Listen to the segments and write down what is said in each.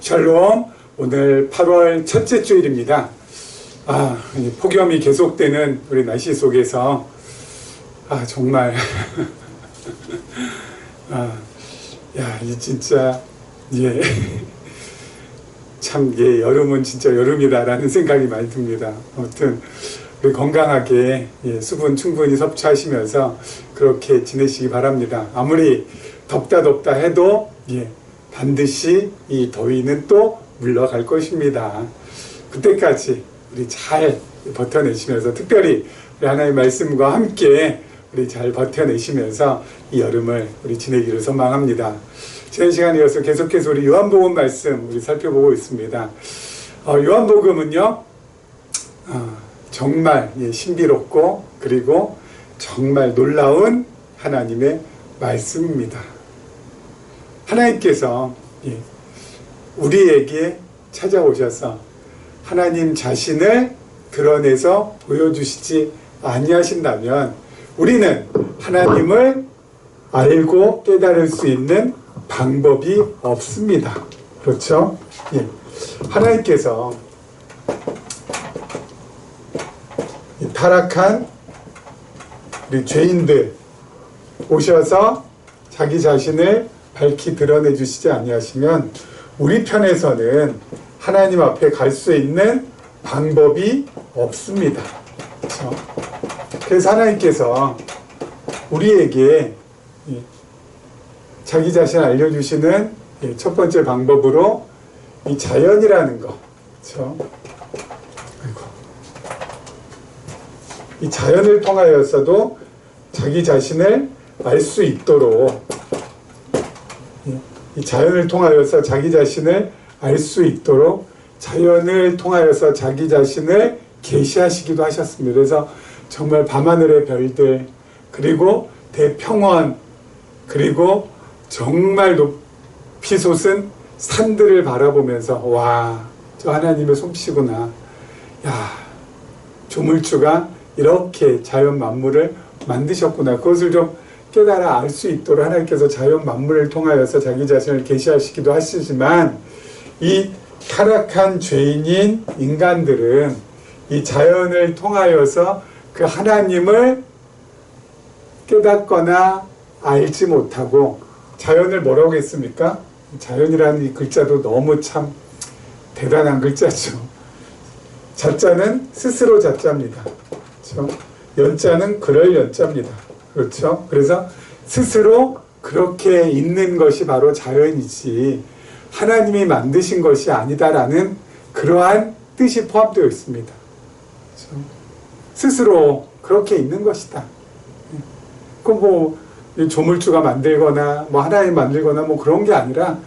샬롬. 오늘 8월 첫째 주일입니다. 폭염이 계속되는 우리 날씨 속에서 정말 이 진짜 참 여름은 진짜 여름이다라는 생각이 많이 듭니다. 아무튼 우리 건강하게 수분 충분히 섭취하시면서 그렇게 지내시기 바랍니다. 아무리 덥다 해도 반드시 이 더위는 또 물러갈 것입니다. 그때까지 우리 잘 버텨내시면서, 특별히 우리 하나님의 말씀과 함께 우리 잘 버텨내시면서 이 여름을 우리 지내기를 소망합니다. 지난 시간에 이어서 계속해서 우리 요한복음 말씀 우리 살펴보고 있습니다. 요한복음은요 정말 신비롭고 그리고 정말 놀라운 하나님의 말씀입니다. 하나님께서 우리에게 찾아오셔서 하나님 자신을 드러내서 보여주시지 아니하신다면 우리는 하나님을 알고 깨달을 수 있는 방법이 없습니다. 그렇죠? 하나님께서 타락한 우리 죄인들 오셔서 자기 자신을 밝히 드러내 주시지 아니하시면 우리 편에서는 하나님 앞에 갈 수 있는 방법이 없습니다. 그렇죠? 그래서 하나님께서 우리에게 자기 자신을 알려주시는 첫 번째 방법으로 이 자연이라는 거, 그렇죠? 이 자연을 통하여서도 자기 자신을 알 수 있도록, 이 자연을 통하여서 자기 자신을 알 수 있도록 자연을 통하여서 자기 자신을 계시하시기도 하셨습니다. 그래서 정말 밤하늘의 별들, 그리고 대평원, 그리고 정말 높이 솟은 산들을 바라보면서 와, 저 하나님의 솜씨구나. 조물주가 이렇게 자연 만물을 만드셨구나. 그것을 좀 깨달아 알 수 있도록 하나님께서 자연 만물을 통하여서 자기 자신을 계시하시기도 하시지만, 이 타락한 죄인인 인간들은 이 자연을 통하여서 그 하나님을 깨닫거나 알지 못하고, 자연을 뭐라고 했습니까? 자연이라는 이 글자도 너무 참 대단한 글자죠. 자자는 스스로 자자입니다. 그렇죠? 연자는 그럴 연자입니다. 그렇죠? 그래서 스스로 그렇게 있는 것이 바로 자연이지 하나님이 만드신 것이 아니다라는 그러한 뜻이 포함되어 있습니다. 그렇죠? 스스로 그렇게 있는 것이다. 그럼 조물주가 만들거나 하나님 만들거나 그런 게 아니라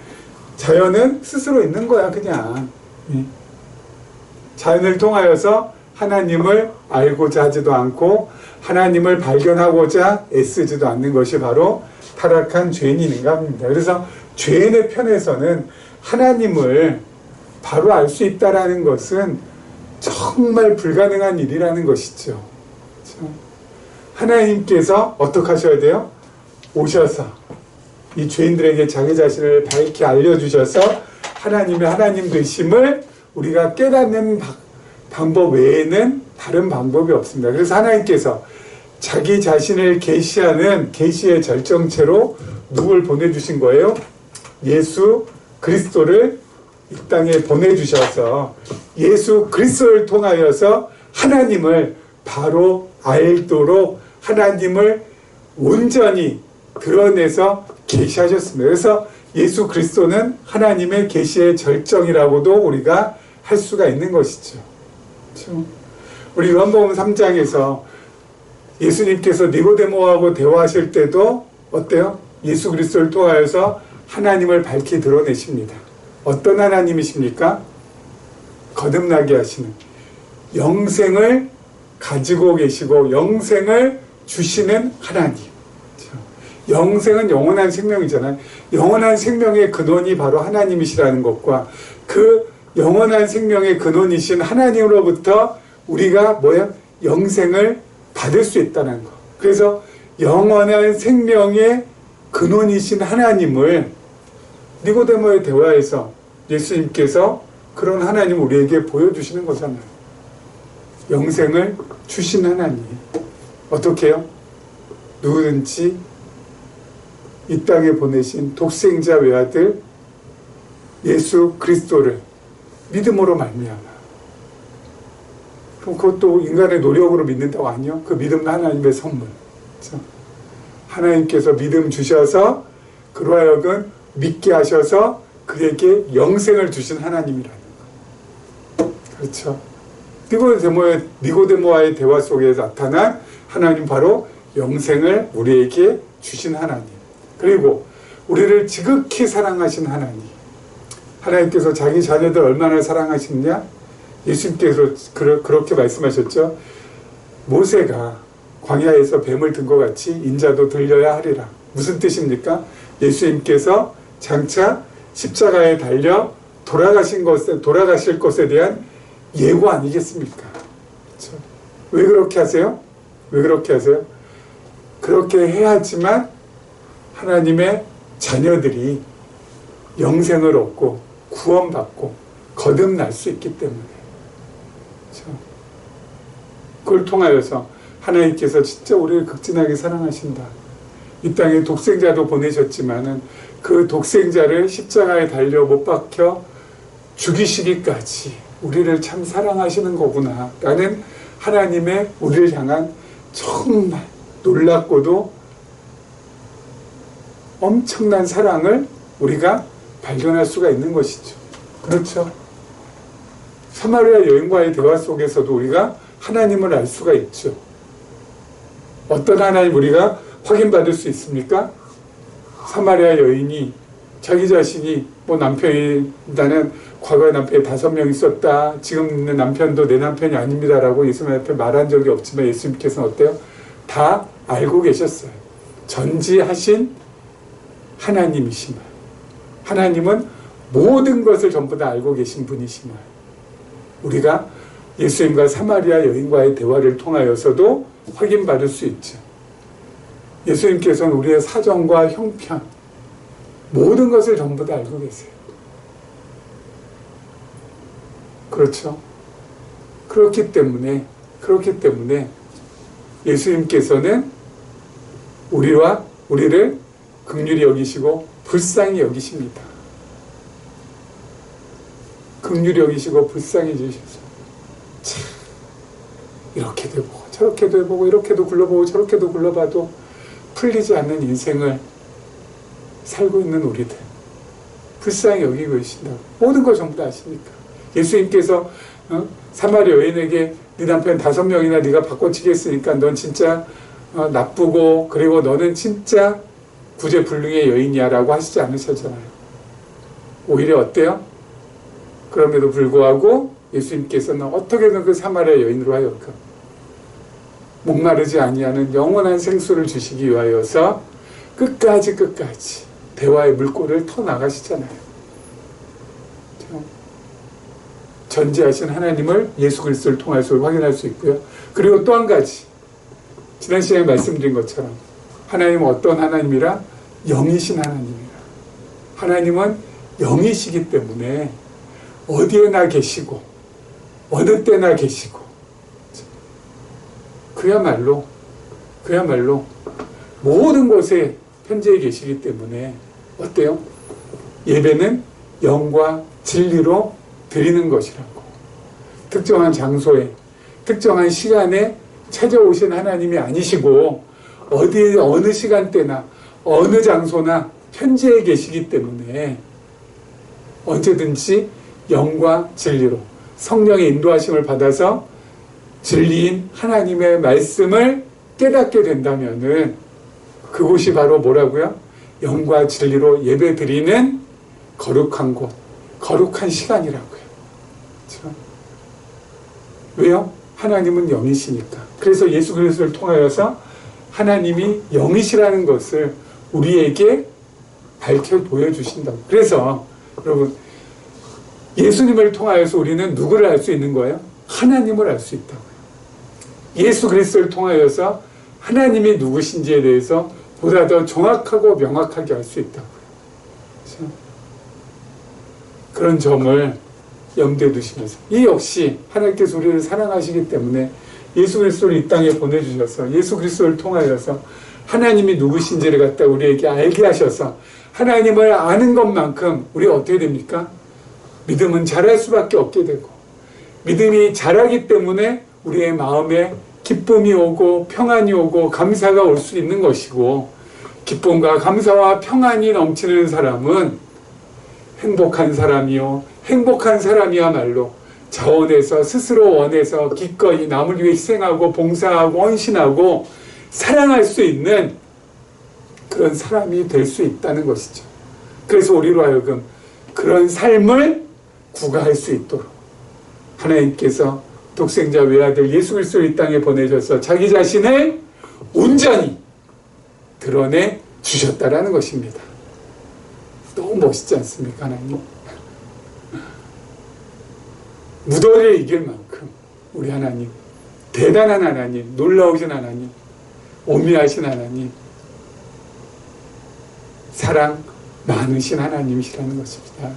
자연은 스스로 있는 거야. 그냥 자연을 통하여서 하나님을 알고자 하지도 않고 하나님을 발견하고자 애쓰지도 않는 것이 바로 타락한 죄인인가 합니다. 그래서 죄인의 편에서는 하나님을 바로 알 수 있다라는 것은 정말 불가능한 일이라는 것이죠. 그렇죠? 하나님께서 어떻게 하셔야 돼요? 오셔서 이 죄인들에게 자기 자신을 밝히 알려주셔서 하나님의 하나님 되심을 우리가 깨닫는 방법 외에는 다른 방법이 없습니다. 그래서 하나님께서 자기 자신을 계시하는 계시의 절정체로 누굴 보내주신 거예요? 예수 그리스도를 이 땅에 보내주셔서 예수 그리스도를 통하여서 하나님을 바로 알도록 하나님을 온전히 드러내서 계시하셨습니다. 그래서 예수 그리스도는 하나님의 계시의 절정이라고도 우리가 할 수가 있는 것이죠. 그렇죠? 우리 요한복음 3장에서 예수님께서 니고데모하고 대화하실 때도 어때요? 예수 그리스도를 통하여서 하나님을 밝히 드러내십니다. 어떤 하나님이십니까? 거듭나게 하시는, 영생을 가지고 계시고 영생을 주시는 하나님. 그렇죠? 영생은 영원한 생명이잖아요. 영원한 생명의 근원이 바로 하나님이시라는 것과 그 영원한 생명의 근원이신 하나님으로부터 우리가 영생을 받을 수 있다는 것. 그래서 영원한 생명의 근원이신 하나님을 니고데모의 대화에서 예수님께서 그런 하나님 우리에게 보여주시는 거잖아요. 영생을 주신 하나님. 어떻게 해요? 누구든지 이 땅에 보내신 독생자 외아들 예수 그리스도를 믿음으로 말미암아. 그럼 그것도 인간의 노력으로 믿는다고 아니요? 그 믿음은 하나님의 선물. 그렇죠? 하나님께서 믿음 주셔서 그로 하여금 믿게 하셔서 그에게 영생을 주신 하나님이라는 거. 그렇죠? 니고데모와의 대화 속에 나타난 하나님, 바로 영생을 우리에게 주신 하나님. 그리고 우리를 지극히 사랑하신 하나님. 하나님께서 자기 자녀들 얼마나 사랑하시느냐? 예수님께서 그렇게 말씀하셨죠. 모세가 광야에서 뱀을 든 것 같이 인자도 들려야 하리라. 무슨 뜻입니까? 예수님께서 장차 십자가에 달려 돌아가실 것에 대한 예고 아니겠습니까? 그렇죠? 왜 그렇게 하세요? 왜 그렇게 하세요? 그렇게 해야지만 하나님의 자녀들이 영생을 얻고 구원받고 거듭날 수 있기 때문에. 그렇죠? 그걸 통하여서 하나님께서 진짜 우리를 극진하게 사랑하신다. 이 땅에 독생자도 보내셨지만은 그 독생자를 십자가에 달려 못 박혀 죽이시기까지 우리를 참 사랑하시는 거구나 라는 하나님의 우리를 향한 정말 놀랍고도 엄청난 사랑을 우리가 발견할 수가 있는 것이죠. 그렇죠? 사마리아 여인과의 대화 속에서도 우리가 하나님을 알 수가 있죠. 어떤 하나님 우리가 확인받을 수 있습니까? 사마리아 여인이 자기 자신이 나는 과거에 남편이 5명 있었다. 지금 있는 남편도 내 남편이 아닙니다라고 예수님 앞에 말한 적이 없지만 예수님께서는 어때요? 다 알고 계셨어요. 전지하신 하나님이시말. 하나님은 모든 것을 전부 다 알고 계신 분이시말. 우리가 예수님과 사마리아 여인과의 대화를 통하여서도 확인받을 수 있죠. 예수님께서는 우리의 사정과 형편, 모든 것을 전부 다 알고 계세요. 그렇죠? 그렇기 때문에 예수님께서는 우리를 긍휼히 여기시고 불쌍히 여기십니다. 긍휼히 여기시고 불쌍히 여기셔서 참 이렇게도 해보고 저렇게도 해보고 이렇게도 굴러보고 저렇게도 굴러봐도 풀리지 않는 인생을 살고 있는 우리들 불쌍히 여기고 계신다고. 모든 걸 전부 다 아시니까. 예수님께서 사마리아 여인에게 네 남편 5명이나 네가 바꿔치겠으니까 넌 진짜 나쁘고 그리고 너는 진짜 구제불능의 여인이야 라고 하시지 않으셨잖아요. 오히려 어때요? 그럼에도 불구하고 예수님께서는 어떻게든 그 사마리아 여인으로 하여금 목마르지 아니하는 영원한 생수를 주시기 위하여서 끝까지 대화의 물꼬를 터나가시잖아요. 전지하신 하나님을 예수 그리스도를 통해서 확인할 수 있고요. 그리고 또 한 가지, 지난 시간에 말씀드린 것처럼 하나님은 어떤 하나님이라? 영이신 하나님이라. 하나님은 영이시기 때문에 어디에나 계시고 어느 때나 계시고 그야말로 모든 곳에 현재에 계시기 때문에 어때요? 예배는 영과 진리로 드리는 것이라고. 특정한 장소에 특정한 시간에 찾아오신 하나님이 아니시고 어느 시간대나 어느 장소나 현재에 계시기 때문에 언제든지 영과 진리로 성령의 인도하심을 받아서 진리인 하나님의 말씀을 깨닫게 된다면은 그곳이 바로 뭐라고요? 영과 진리로 예배드리는 거룩한 곳, 거룩한 시간이라고요. 그렇죠? 왜요? 하나님은 영이시니까. 그래서 예수 그리스도를 통하여서 하나님이 영이시라는 것을 우리에게 밝혀 보여주신다고. 그래서 여러분, 예수님을 통하여서 우리는 누구를 알 수 있는 거예요? 하나님을 알 수 있다고요. 예수 그리스도를 통하여서 하나님이 누구신지에 대해서 보다 더 정확하고 명확하게 알 수 있다고요. 그렇죠? 그런 점을 염두에 두시면서 이 역시 하나님께서 우리를 사랑하시기 때문에 예수 그리스도를 이 땅에 보내주셔서 예수 그리스도를 통하여서 하나님이 누구신지를 갖다 우리에게 알게 하셔서 하나님을 아는 것만큼 우리가 어떻게 됩니까? 믿음은 자랄 수밖에 없게 되고 믿음이 자라기 때문에 우리의 마음에 기쁨이 오고 평안이 오고 감사가 올 수 있는 것이고 기쁨과 감사와 평안이 넘치는 사람은 행복한 사람이요 행복한 사람이야말로 자원해서 스스로 원해서 기꺼이 남을 위해 희생하고 봉사하고 헌신하고 사랑할 수 있는 그런 사람이 될 수 있다는 것이죠. 그래서 우리로 하여금 그런 삶을 구가할 수 있도록 하나님께서 독생자 외아들 예수 그리스도를 이 땅에 보내셔서 자기 자신을 온전히 드러내 주셨다라는 것입니다. 너무 멋있지 않습니까, 하나님? 무더기를 이길 만큼 우리 하나님, 대단한 하나님, 놀라우신 하나님, 오미하신 하나님, 사랑 많으신 하나님이시라는 것입니다.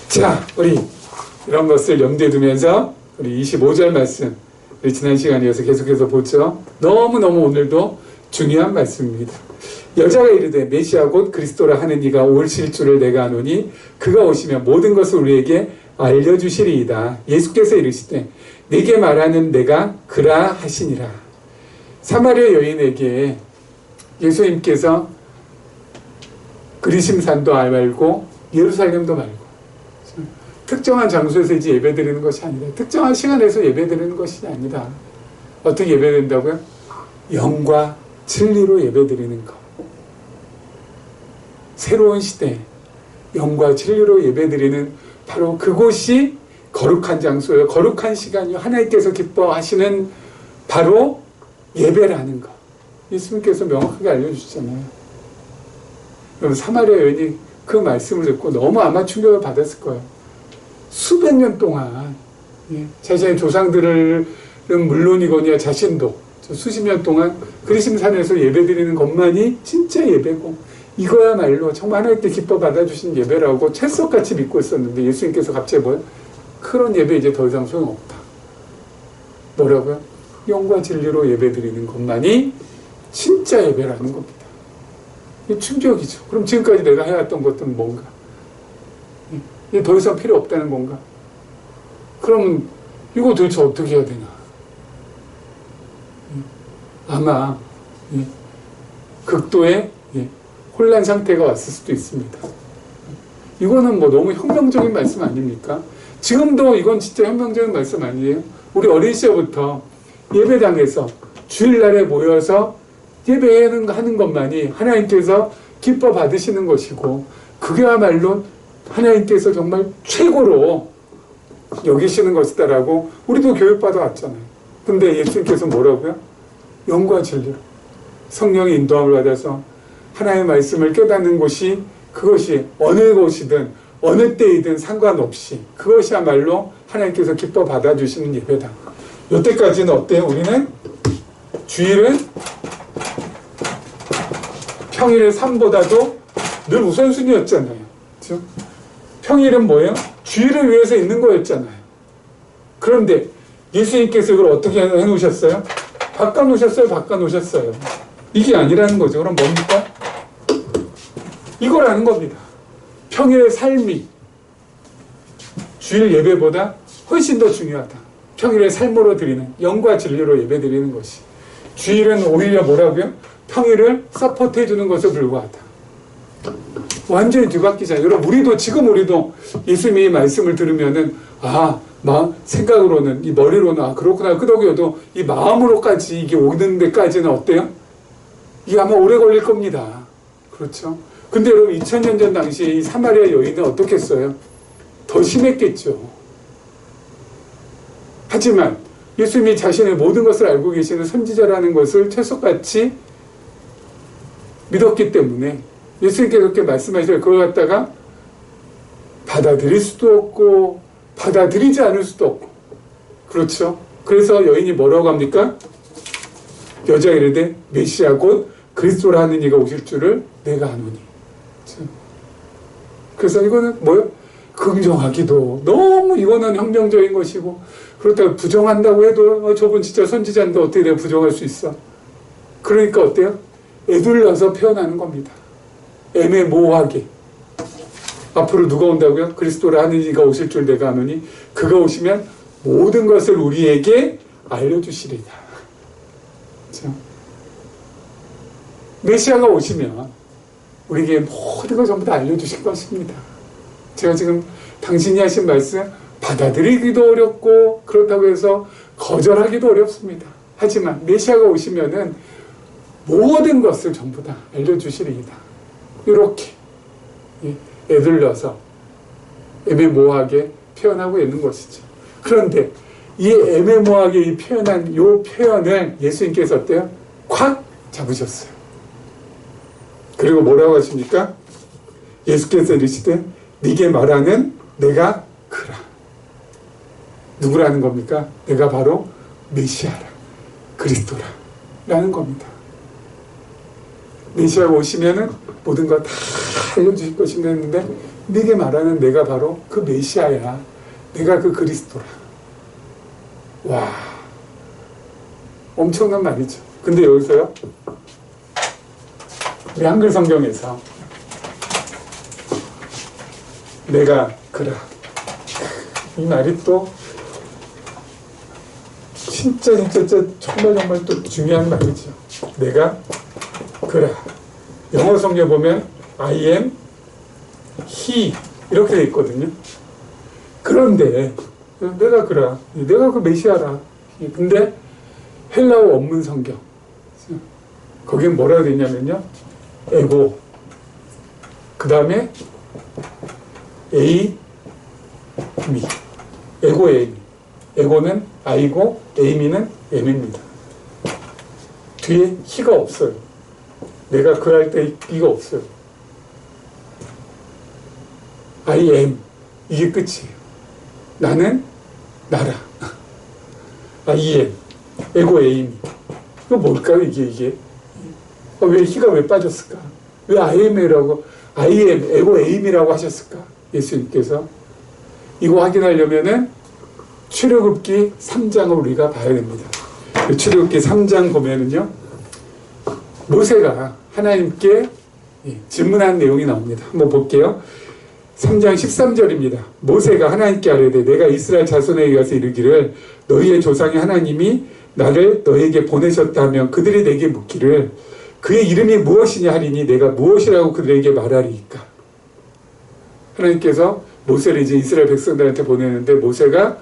자, 우리 이런 것을 염두에 두면서 우리 25절 말씀, 우리 지난 시간에 이어서 계속해서 보죠. 너무너무 오늘도 중요한 말씀입니다. 여자가 이르되 메시아 곧 그리스도라 하는 이가 오실 줄을 내가 아노니 그가 오시면 모든 것을 우리에게 알려주시리이다. 예수께서 이르시되 내게 말하는 내가 그라 하시니라. 사마리아 여인에게 예수님께서 그리심산도 말고 예루살렘도 말고 특정한 장소에서 이제 예배드리는 것이 아니라 특정한 시간에서 예배드리는 것이 아니라 어떻게 예배드린다고요? 영과 진리로 예배드리는 것. 새로운 시대 영과 진리로 예배드리는 바로 그곳이 거룩한 장소요 거룩한 시간이요 하나님께서 기뻐하시는 바로 예배라는 것. 예수님께서 명확하게 알려주시잖아요. 그럼 사마리아 여인이 그 말씀을 듣고 너무 아마 충격을 받았을 거예요. 수백 년 동안 자신의 조상들은 물론이거니와 자신도 수십 년 동안 그리심산에서 예배드리는 것만이 진짜 예배고 이거야말로 정말 하나님께 기뻐 받아주신 예배라고 철석같이 믿고 있었는데 예수님께서 갑자기 그런 예배 이제 더 이상 소용없다. 뭐라고요? 영과 진리로 예배드리는 것만이 진짜 예배라는 겁니다. 이게 충격이죠. 그럼 지금까지 내가 해왔던 것들은 뭔가? 이게 더 이상 필요 없다는 건가? 그러면 이거 도대체 어떻게 해야 되나? 아마 극도의 혼란 상태가 왔을 수도 있습니다. 이거는 너무 혁명적인 말씀 아닙니까? 지금도 이건 진짜 혁명적인 말씀 아니에요? 우리 어린 시절부터 예배당에서 주일날에 모여서 예배하는 것만이 하나님께서 기뻐 받으시는 것이고 그게야말로 하나님께서 정말 최고로 여기시는 것이다라고 우리도 교육받아 왔잖아요. 근데 예수님께서 뭐라고요? 영과 진리로 성령의 인도함을 받아서 하나님의 말씀을 깨닫는 곳이 그것이 어느 곳이든 어느 때이든 상관없이 그것이야말로 하나님께서 기뻐 받아주시는 예배다. 여태까지는 어때요? 우리는 주일은 평일의 삶보다도 늘 우선순위였잖아요. 그렇죠? 평일은 뭐예요? 주일을 위해서 있는 거였잖아요. 그런데 예수님께서 이걸 어떻게 해놓으셨어요? 바꿔놓으셨어요. 이게 아니라는 거죠. 그럼 뭡니까? 이거라는 겁니다. 평일의 삶이 주일 예배보다 훨씬 더 중요하다. 평일의 삶으로 드리는 영과 진리로 예배 드리는 것이 주일은 오히려 뭐라고요? 평일을 서포트해 주는 것에 불과하다. 완전히 뒤바뀌잖아요. 여러분 우리도 예수님의 말씀을 들으면은 생각으로는 이 머리로는 그렇구나 끄덕여도 이 마음으로까지 이게 오는 데까지는 어때요? 이게 아마 오래 걸릴 겁니다. 그렇죠? 근데 여러분 2000년 전 당시에 이 사마리아 여인은 어떻게 했어요? 더 심했겠죠. 하지만 예수님이 자신의 모든 것을 알고 계시는 선지자라는 것을 철석같이 믿었기 때문에 예수님께서 그렇게 말씀하시면 그걸 갖다가 받아들일 수도 없고 받아들이지 않을 수도 없고 그렇죠? 그래서 여인이 뭐라고 합니까? 여자가 이르되 메시아 곧 그리스도라 하는 이가 오실 줄을 내가 아노니. 그래서 이거는 뭐예요? 긍정하기도 너무 이거는 혁명적인 것이고, 그렇다고 부정한다고 해도 저분 진짜 선지자인데 어떻게 내가 부정할 수 있어? 그러니까 어때요? 애둘러서 표현하는 겁니다. 애매모호하게. 앞으로 누가 온다고요? 그리스도라 하는 이가 오실 줄 내가 아노니 그가 오시면 모든 것을 우리에게 알려주시리라. 그렇죠? 메시아가 오시면 우리에게 모든 걸 전부 다 알려주실 것입니다. 제가 지금 당신이 하신 말씀 받아들이기도 어렵고 그렇다고 해서 거절하기도 어렵습니다. 하지만 메시아가 오시면은 모든 것을 전부 다 알려주시리이다. 이렇게 애들러서 애매모호하게 표현하고 있는 것이죠. 그런데 이 애매모호하게 이 표현한 이 표현을 예수님께서 어때요? 콱 잡으셨어요. 그리고 뭐라고 하십니까? 예수께서 이르시되 네게 말하는 내가 그라. 누구라는 겁니까? 내가 바로 메시아라, 그리스도라 라는 겁니다. 메시아가 오시면은 모든 거 다 알려주실 것인가 했는데 네게 말하는 내가 바로 그 메시아야. 내가 그 그리스도라. 와, 엄청난 말이죠. 근데 여기서요, 우리 한글 성경에서 내가 그라, 이 말이 또 진짜 정말 또 중요한 말이죠. 내가 그라. 영어 성경 보면 I am, he 이렇게 돼 있거든요. 그런데 내가 그라, 내가 그 메시아라. 근데 헬라어 원문 성경 거기엔 뭐라고 돼 있냐면요, 에고, 그 다음에 에이, 미. 에고, 에이미. 에고는 아이고 에이미는 엠입니다. 뒤에 히가 없어요. 내가 그럴 때 이가 없어요. I am. 이게 끝이에요. 나는 나라. I am. 에고 에이미. 이거 뭘까요? 이게? 왜 히가 왜 빠졌을까? 왜 I am이라고, I am, 에고 에이미라고 하셨을까? 예수님께서. 이거 확인하려면은 출애굽기 3장을 우리가 봐야 됩니다. 출애굽기 3장 보면은요, 모세가 하나님께 질문한 내용이 나옵니다. 한번 볼게요. 3장 13절입니다. 모세가 하나님께 아뢰되 내가 이스라엘 자손에게 가서 이르기를 너희의 조상의 하나님이 나를 너에게 보내셨다면 그들이 내게 묻기를 그의 이름이 무엇이냐 하리니 내가 무엇이라고 그들에게 말하리이까. 하나님께서 모세를 이제 이스라엘 백성들한테 보내는데 모세가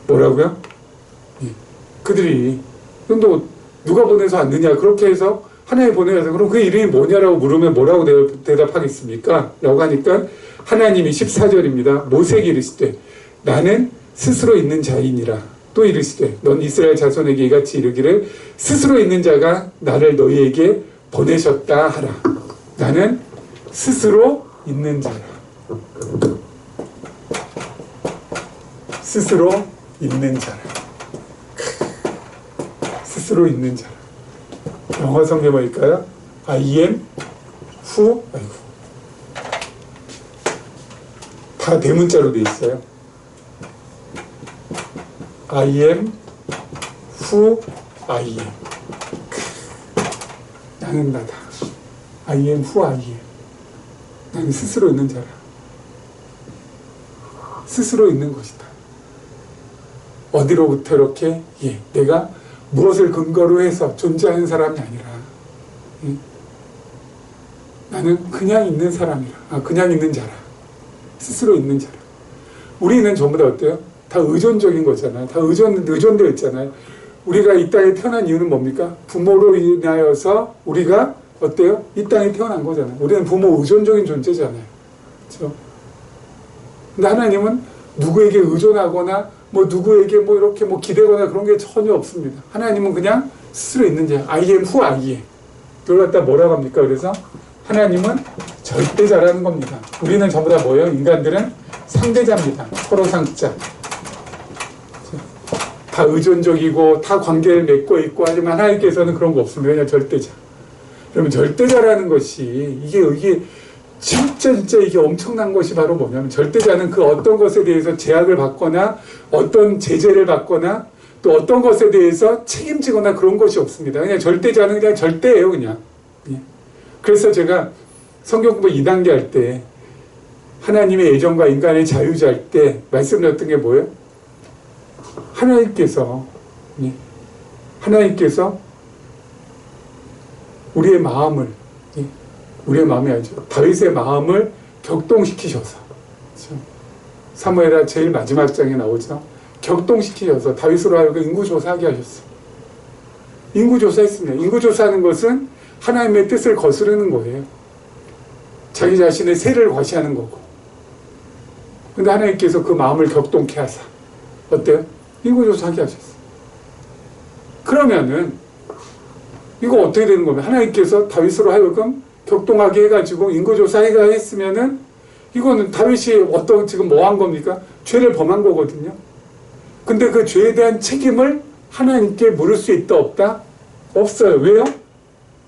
뭐라고요? 그들이 너 누가 보내서 왔느냐 그렇게 해서 하나님 보내서 그럼 그 이름이 뭐냐라고 물으면 뭐라고 대답하겠습니까? 라고 하니까 하나님이 14절입니다. 모세에게 이르시되 나는 스스로 있는 자이니라. 또 이르시되 넌 이스라엘 자손에게 이같이 이르기를 스스로 있는 자가 나를 너희에게 보내셨다 하라. 나는 스스로 있는 자라. 스스로 있는 자라. 스스로 있는 자라. 영어 성경 뭘까요? I am who, 아이고. 다 대문자로 돼 있어요. I am who I am. 나는 나다. I am who I am. 나는 스스로 있는 자라. 스스로 있는 것이다. 어디로부터 이렇게 내가 무엇을 근거로 해서 존재하는 사람이 아니라 나는 그냥 있는 사람이라. 그냥 있는 자라. 스스로 있는 자라. 우리는 전부 다 어때요? 다 의존적인 거잖아요. 다 의존되어 있잖아요. 우리가 이 땅에 태어난 이유는 뭡니까? 부모로 인하여서 우리가 어때요? 이 땅에 태어난 거잖아요. 우리는 부모 의존적인 존재잖아요. 그렇죠? 근데 하나님은 누구에게 의존하거나 누구에게 이렇게 기대거나 그런 게 전혀 없습니다. 하나님은 그냥 스스로 있는 자. I am who I am. 그걸 갖다 뭐라고 합니까? 그래서 하나님은 절대자라는 겁니다. 우리는 전부 다 뭐예요? 인간들은 상대자입니다. 서로 상자. 다 의존적이고 다 관계를 맺고 있고 하지만 하나님께서는 그런 거 없습니다. 그냥 절대자. 그러면 절대자라는 것이 이게 진짜 이게 엄청난 것이 바로 뭐냐면, 절대자는 그 어떤 것에 대해서 제약을 받거나 어떤 제재를 받거나 또 어떤 것에 대해서 책임지거나 그런 것이 없습니다. 그냥 절대자는 그냥 절대예요, 그냥. 그래서 제가 성경 공부 2단계 할 때 하나님의 예정과 인간의 자유자 할 때 말씀드렸던 게 뭐예요? 하나님께서 우리의 마음이 아니죠. 다윗의 마음을 격동시키셔서, 그렇죠? 사무엘하 제일 마지막 장에 나오죠. 격동시키셔서 다윗으로 하여금 인구조사하게 하셨어요. 인구조사했습니다. 인구조사하는 것은 하나님의 뜻을 거스르는 거예요. 자기 자신의 세를 과시하는 거고. 근데 하나님께서 그 마음을 격동케 하사 어때요? 인구조사하게 하셨어요. 그러면은 이거 어떻게 되는 겁니까? 하나님께서 다윗으로 하여금 격동하게 해가지고 인구조사해가 했으면은 이거는 다윗이 지금 뭐 한 겁니까? 죄를 범한 거거든요. 근데 그 죄에 대한 책임을 하나님께 물을 수 있다 없다? 없어요. 왜요?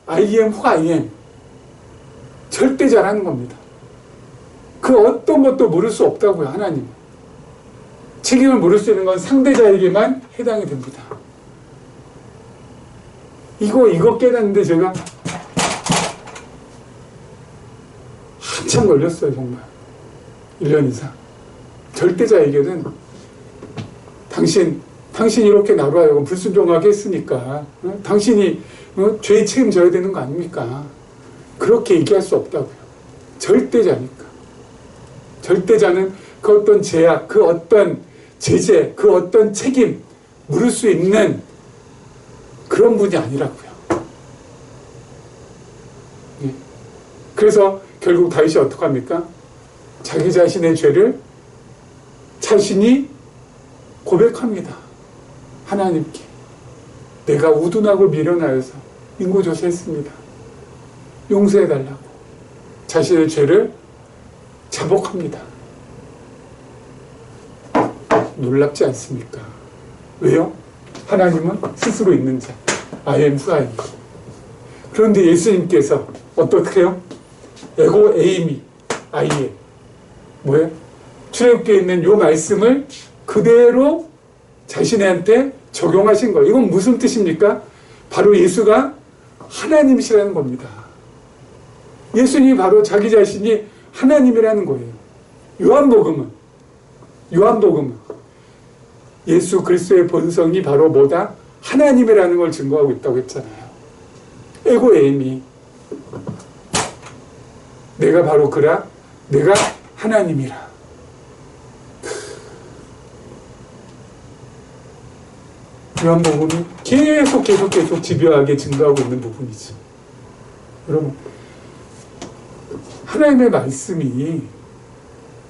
I am who I am. 절대자라는 겁니다. 그 어떤 것도 물을 수 없다고요, 하나님. 책임을 물을 수 있는 건 상대자에게만 해당이 됩니다. 이거 깨닫는데 제가 한참 걸렸어요, 정말. 1년 이상. 절대자에게는 당신이 이렇게 나로 하여금 불순종하게 했으니까 당신이 죄에 책임져야 되는 거 아닙니까? 그렇게 얘기할 수 없다고요. 절대자니까. 절대자는 그 어떤 제약, 그 어떤 제재, 그 어떤 책임 물을 수 있는 그런 분이 아니라고요. 예. 그래서 결국 다윗이 어떻게 합니까? 자기 자신의 죄를 자신이 고백합니다. 하나님께. 내가 우둔하고 미련하여서 인구조사했습니다. 용서해달라고. 자신의 죄를 자복합니다. 놀랍지 않습니까? 왜요? 하나님은 스스로 있는 자. I am who I am. 그런데 예수님께서 어떻게 해요? 에고 에이미 I am. 뭐예요? 출애굽기에 있는 요 말씀을 그대로 자신한테 적용하신 거예요. 이건 무슨 뜻입니까? 바로 예수가 하나님이시라는 겁니다. 예수님이 바로 자기 자신이 하나님이라는 거예요. 요한복음은 예수 그리스도의 본성이 바로 뭐다? 하나님이라는 걸 증거하고 있다고 했잖아요. 에고 에이미. 내가 바로 그라, 내가 하나님이라. 요한복음이 계속 집요하게 증거하고 있는 부분이죠. 여러분, 하나님의 말씀이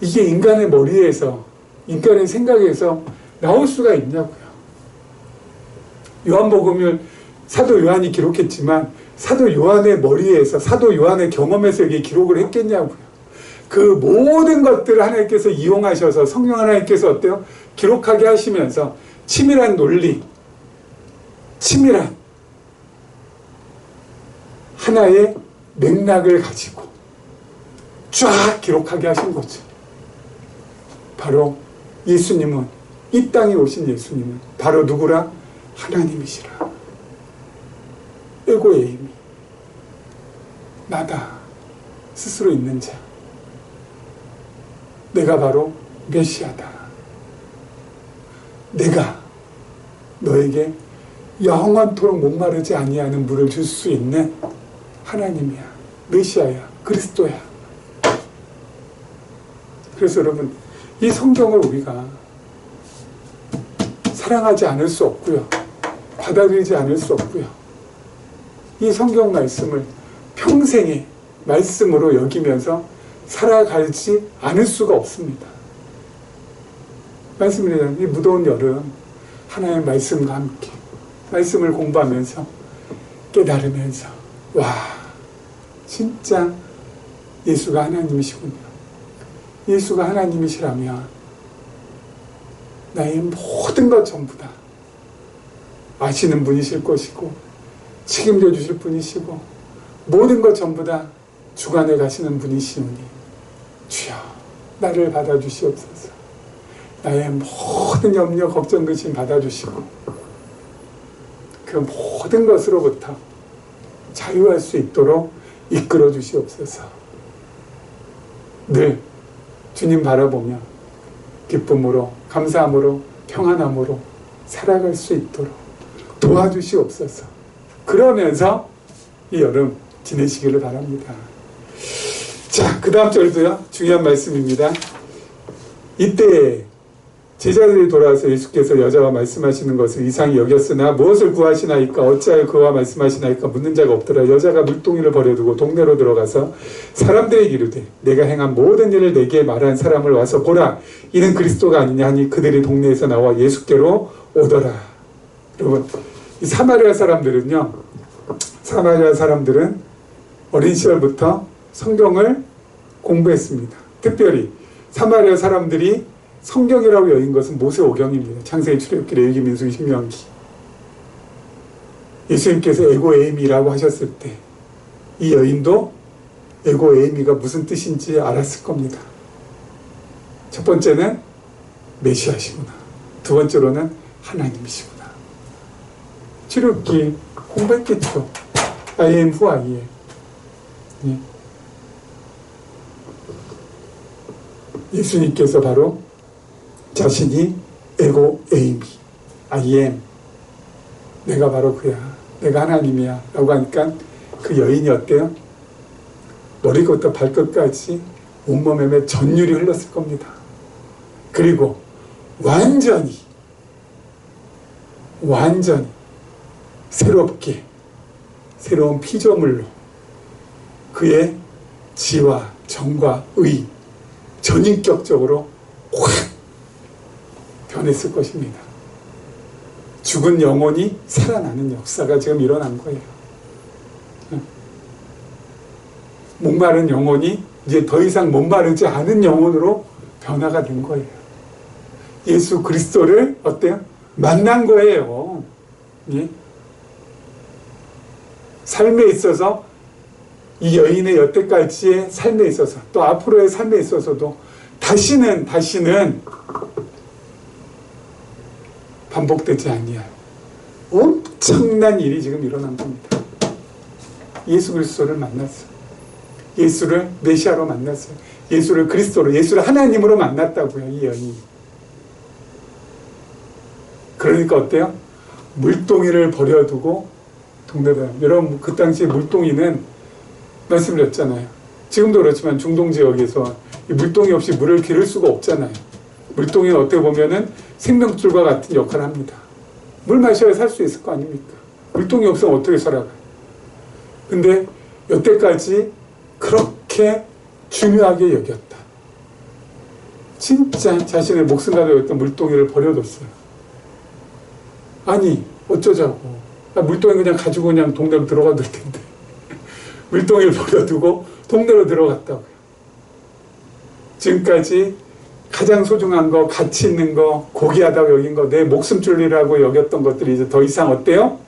이게 인간의 머리에서, 인간의 생각에서 나올 수가 있냐고요. 요한복음을 사도 요한이 기록했지만 사도 요한의 머리에서, 사도 요한의 경험에서 이게 기록을 했겠냐고요. 그 모든 것들을 하나님께서 이용하셔서 성령 하나님께서 어때요? 기록하게 하시면서 치밀한 논리, 치밀한 하나의 맥락을 가지고 쫙 기록하게 하신 거죠. 바로 예수님은, 이 땅에 오신 예수님은 바로 누구라? 하나님이시라. 에고의 힘이 나다. 스스로 있는 자. 내가 바로 메시아다. 내가 너에게 영원토록 목마르지 아니하는 물을 줄 수 있는 하나님이야. 메시아야. 그리스도야. 그래서 여러분, 이 성경을 우리가 사랑하지 않을 수 없고요. 받아들이지 않을 수 없고요. 이 성경 말씀을 평생의 말씀으로 여기면서 살아가지 않을 수가 없습니다. 말씀입니다. 이 무더운 여름 하나님의 말씀과 함께 말씀을 공부하면서 깨달으면서 와, 진짜 예수가 하나님이시군요. 예수가 하나님이시라면 나의 모든 것 전부 다 아시는 분이실 것이고 책임져 주실 분이시고 모든 것 전부 다 주관해 가시는 분이시오니 주여 나를 받아주시옵소서. 나의 모든 염려 걱정 근심 받아주시고 그 모든 것으로부터 자유할 수 있도록 이끌어 주시옵소서. 늘 주님 바라보며 기쁨으로 감사함으로 평안함으로 살아갈 수 있도록 도와주시옵소서. 그러면서 이 여름 지내시기를 바랍니다. 자, 그 다음 절도요. 중요한 말씀입니다. 이때 제자들이 돌아와서 예수께서 여자와 말씀하시는 것을 이상히 여겼으나 무엇을 구하시나이까 어찌하여 그와 말씀하시나이까 묻는 자가 없더라. 여자가 물동이를 버려두고 동네로 들어가서 사람들에게 이르되 내가 행한 모든 일을 내게 말한 사람을 와서 보라. 이는 그리스도가 아니냐 하니 그들이 동네에서 나와 예수께로 오더라. 여러분, 이 사마리아 사람들은요, 사마리아 사람들은 어린 시절부터 성경을 공부했습니다. 특별히 사마리아 사람들이 성경이라고 여긴 것은 모세오경입니다. 창세기, 출애굽기, 레위기, 민수기, 신명기. 예수님께서 에고에이미라고 하셨을 때 이 여인도 에고에이미가 무슨 뜻인지 알았을 겁니다. 첫 번째는 메시아시구나. 두 번째로는 하나님이시구나. 출애굽기 공부했겠죠. I am who I am. 예. 예수님께서 바로 자신이 에고에이미, I am, 내가 바로 그야, 내가 하나님이야 라고 하니까 그 여인이 어때요? 머리부터 발끝까지 온몸에 전율이 흘렀을 겁니다. 그리고 완전히 새롭게 새로운 피조물로 그의 지와 정과 의 전인격적으로 확 변했을 것입니다. 죽은 영혼이 살아나는 역사가 지금 일어난 거예요. 목마른 영혼이 이제 더 이상 목마르지 않은 영혼으로 변화가 된 거예요. 예수 그리스도를 어때요? 만난 거예요. 예? 삶에 있어서 이 여인의 여태까지의 삶에 있어서 또 앞으로의 삶에 있어서도 다시는 반복되지 아니할 엄청난 일이 지금 일어난 겁니다. 예수 그리스도를 만났어요. 예수를 메시아로 만났어요. 예수를 그리스도로, 예수를 하나님으로 만났다고요, 이 여인이. 그러니까 어때요? 물동이를 버려두고 동네로. 여러분, 그 당시에 물동이는 말씀드렸잖아요. 지금도 그렇지만 중동 지역에서 이 물동이 없이 물을 기를 수가 없잖아요. 물동이는 어떻게 보면은 생명줄과 같은 역할을 합니다. 물 마셔야 살 수 있을 거 아닙니까? 물동이 없으면 어떻게 살아가요? 근데 여태까지 그렇게 중요하게 여겼다. 진짜 자신의 목숨과 여겼던 물동이를 버려뒀어요. 아니, 어쩌자고. 물동이 그냥 가지고 그냥 동네로 들어가도 될 텐데. 물동이를 버려두고 동네로 들어갔다고요. 지금까지 가장 소중한 거, 가치 있는 거, 고귀하다고 여긴 거, 내 목숨줄이라고 여겼던 것들이 이제 더 이상 어때요?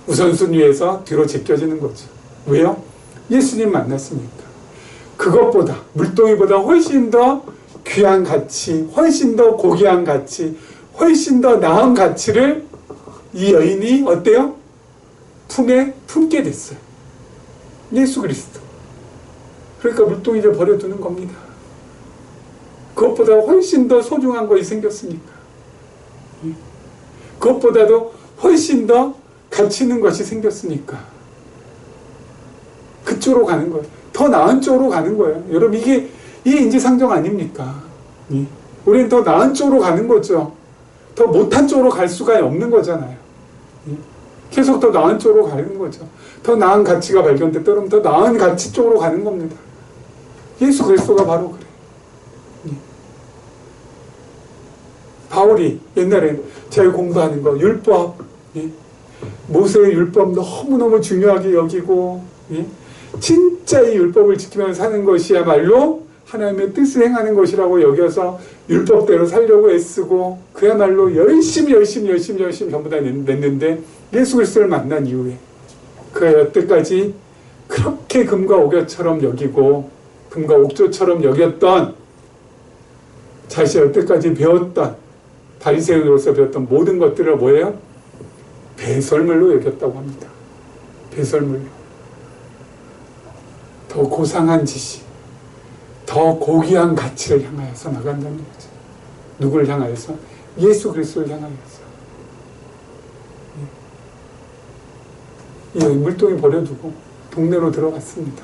우선순위에서 뒤로 제껴지는 거죠. 왜요? 예수님 만났으니까. 그것보다, 물동이보다 훨씬 더 귀한 가치, 훨씬 더 고귀한 가치, 훨씬 더 나은 가치를 이 여인이 어때요? 품에 품게 됐어요. 예수 그리스도. 그러니까 물동이를 버려두는 겁니다. 그것보다 훨씬 더 소중한 것이 생겼으니까. 그것보다도 훨씬 더 가치 있는 것이 생겼으니까. 그쪽으로 가는 거예요. 더 나은 쪽으로 가는 거예요. 여러분, 이게 인지상정 아닙니까? 우리는 더 나은 쪽으로 가는 거죠. 더 못한 쪽으로 갈 수가 없는 거잖아요. 계속 더 나은 쪽으로 가는 거죠. 더 나은 가치가 발견됐다 그러면 더 나은 가치 쪽으로 가는 겁니다. 예수 그리스도가 바로 그래요. 바울이 옛날엔 자기 공부하는 거, 율법, 모세의 율법 너무너무 중요하게 여기고, 진짜 이 율법을 지키면서 사는 것이야말로 하나님의 뜻을 행하는 것이라고 여겨서 율법대로 살려고 애쓰고, 그야말로 열심히 전부 다 냈는데, 예수 그리스도를 만난 이후에 그 여태까지 그렇게 금과 옥조처럼 여기고 금과 옥조처럼 여겼던 자신이 여태까지 배웠던 바리새인으로서 배웠던 모든 것들을 뭐예요? 배설물로 여겼다고 합니다. 배설물로. 더 고상한 지식, 더 고귀한 가치를 향하여서 나간다는 거죠. 누구를 향하여서? 예수 그리스도를 향하여서. 이 물동이 버려두고 동네로 들어갔습니다.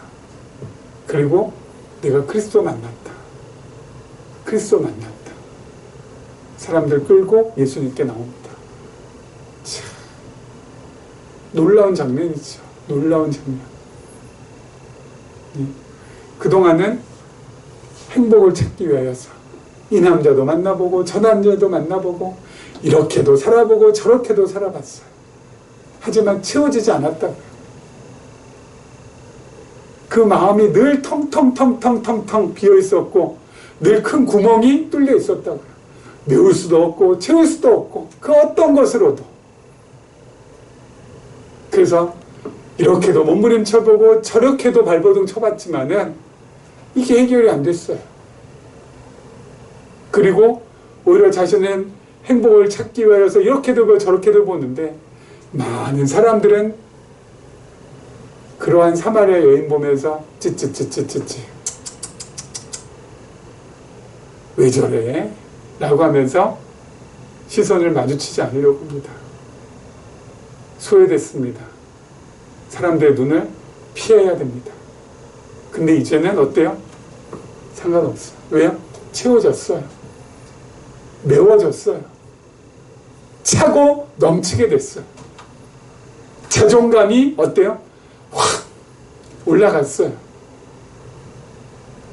그리고 내가 그리스도 만났다. 그리스도 만났다. 사람들 끌고 예수님께 나옵니다. 참, 놀라운 장면이죠. 놀라운 장면. 그동안은 행복을 찾기 위하여서 이 남자도 만나보고 저 남자도 만나보고 이렇게도 살아보고 저렇게도 살아봤어요. 하지만 채워지지 않았다고요. 그 마음이 늘 텅텅텅텅텅텅 비어 있었고 늘 큰 구멍이 뚫려 있었다고요. 메울 수도 없고 채울 수도 없고 그 어떤 것으로도. 그래서 이렇게도 몸부림쳐보고 저렇게도 발버둥 쳐봤지만은 이게 해결이 안 됐어요. 그리고 오히려 자신은 행복을 찾기 위해서 이렇게도 보고 저렇게도 보는데 많은 사람들은 그러한 사마리아 여인 보면서 찌찌찌찌찌찌 왜 저래? 라고 하면서 시선을 마주치지 않으려고 합니다. 소외됐습니다. 사람들의 눈을 피해야 됩니다. 근데 이제는 어때요? 상관없어요. 왜요? 채워졌어요. 메워졌어요. 차고 넘치게 됐어요. 자존감이 어때요? 확 올라갔어요.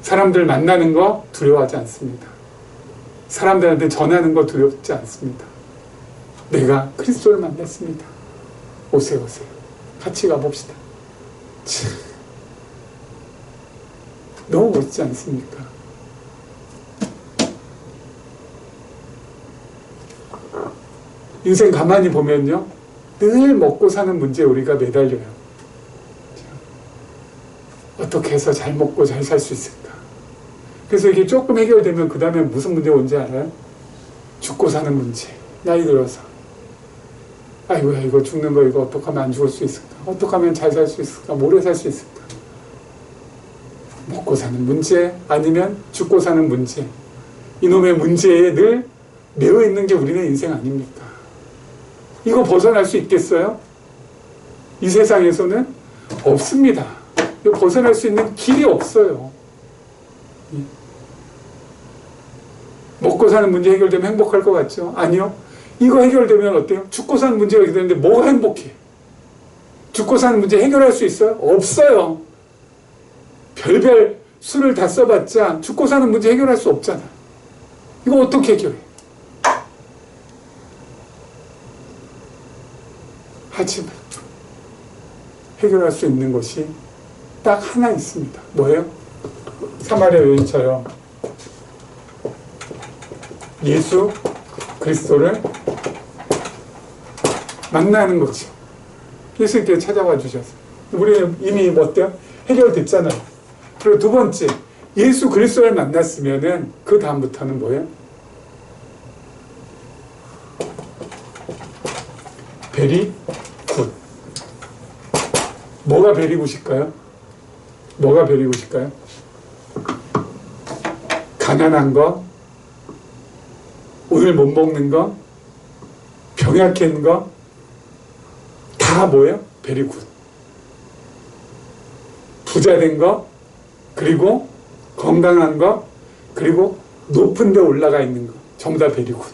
사람들 만나는 거 두려워하지 않습니다. 사람들한테 전하는 거 두렵지 않습니다. 내가 그리스도를 만났습니다. 오세요, 오세요. 같이 가봅시다. 참, 너무 멋지지 않습니까? 인생 가만히 보면요, 늘 먹고 사는 문제에 우리가 매달려요. 어떻게 해서 잘 먹고 잘 살 수 있을까? 그래서 이게 조금 해결되면 그 다음에 무슨 문제가 온지 알아요? 죽고 사는 문제. 나이 들어서. 아이고야, 이거 죽는 거 이거 어떻게 하면 안 죽을 수 있을까? 어떻게 하면 잘 살 수 있을까? 오래 살 수 있을까? 먹고 사는 문제 아니면 죽고 사는 문제. 이놈의 문제에 늘 매여 있는 게 우리는 인생 아닙니까? 이거 벗어날 수 있겠어요? 이 세상에서는 없습니다. 이거 벗어날 수 있는 길이 없어요. 먹고 사는 문제 해결되면 행복할 것 같죠? 아니요. 이거 해결되면 어때요? 죽고 사는 문제가 해결되는데 뭐가 행복해? 죽고 사는 문제 해결할 수 있어요? 없어요. 별별 수를 다 써봤자 죽고 사는 문제 해결할 수 없잖아. 이거 어떻게 해결해? 하지만 해결할 수 있는 것이 딱 하나 있습니다. 뭐예요? 사마리아 여인처럼 예수 그리스도를 만나는 거죠. 예수님께 찾아와 주셔서 우리는 이미 어때요? 해결됐잖아요. 그리고 두 번째, 예수 그리스도를 만났으면은 그 다음부터는 뭐예요? 베리 굿. 뭐가 베리 굿일까요? 뭐가 베리 굿일까요? 가난한 거, 오늘 못 먹는 거, 병약한 거, 다 뭐예요? 베리 굿. 부자 된 거, 그리고 건강한 거, 그리고 높은 데 올라가 있는 거, 전부 다 베리 굿.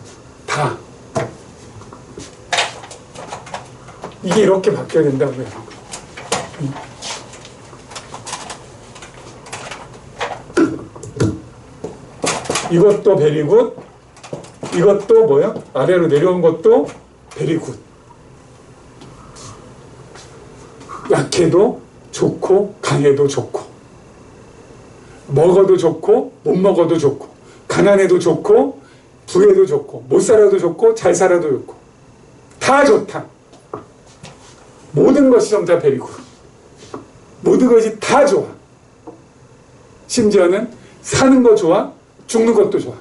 다. 이게 이렇게 바뀌어야 된다고요. 이것도 베리 굿, 이것도 뭐야? 아래로 내려온 것도 베리 굿. 약해도 좋고 강해도 좋고 먹어도 좋고 못 먹어도 좋고 가난해도 좋고 부해도 좋고 못 살아도 좋고 잘 살아도 좋고 다 좋다. 모든 것이 전부 다 베리 굿. 모든 것이 다 좋아. 심지어는 사는 거 좋아, 죽는 것도 좋아.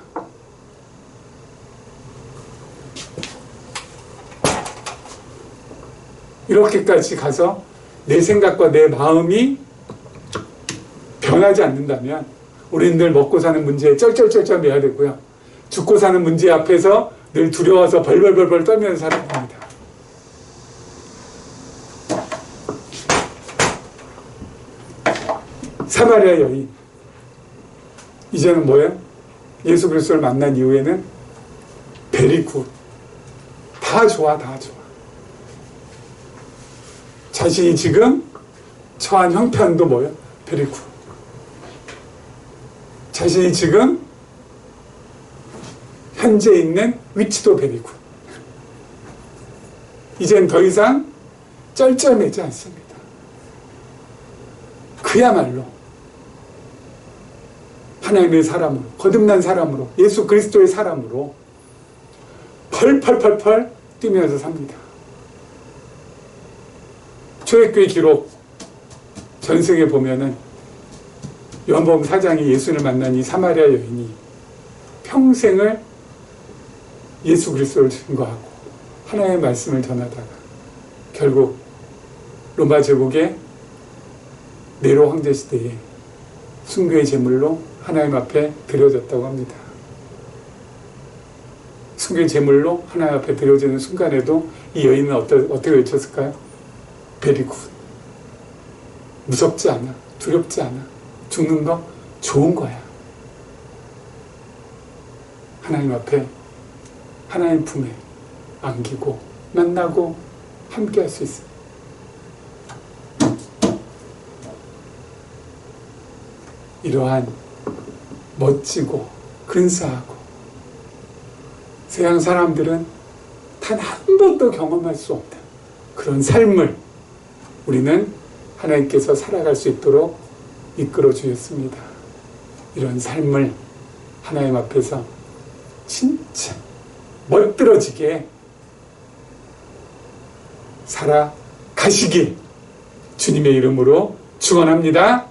이렇게까지 가서 내 생각과 내 마음이 변하지 않는다면 우리는 늘 먹고 사는 문제에 쩔쩔쩔쩔 매야 되고요. 죽고 사는 문제 앞에서 늘 두려워서 벌벌벌벌 떨면서 살아야 합니다. 사마리아 여인. 이제는 뭐예요? 예수 그리스도를 만난 이후에는 베리 굿. 다 좋아, 다 좋아. 자신이 지금 처한 형편도 뭐예요? 베리 굿. 자신이 지금 현재 있는 위치도 베리 굿. 이젠 더 이상 쩔쩔매지 않습니다. 그야말로 하나님의 사람으로, 거듭난 사람으로, 예수 그리스도의 사람으로 펄펄펄펄 뛰면서 삽니다. 초대교회 기록 전승에 보면은 요한복음 4장에 예수를 만난 이 사마리아 여인이 평생을 예수 그리스도를 증거하고 하나님의 말씀을 전하다가 결국 로마 제국의 네로 황제 시대에 순교의 제물로 하나님 앞에 드려졌다고 합니다. 순교의 제물로 하나님 앞에 드려지는 순간에도 이 여인은 어떻게 외쳤을까요? 베리 굿. 무섭지 않아. 두렵지 않아. 죽는 거 좋은 거야. 하나님 앞에, 하나님 품에 안기고 만나고 함께 할 수 있어요. 이러한 멋지고 근사하고 세상 사람들은 단 한 번도 경험할 수 없는 그런 삶을 우리는 하나님께서 살아갈 수 있도록 이끌어 주셨습니다. 이런 삶을 하나님 앞에서 진짜 멋들어지게 살아가시길 주님의 이름으로 축원합니다.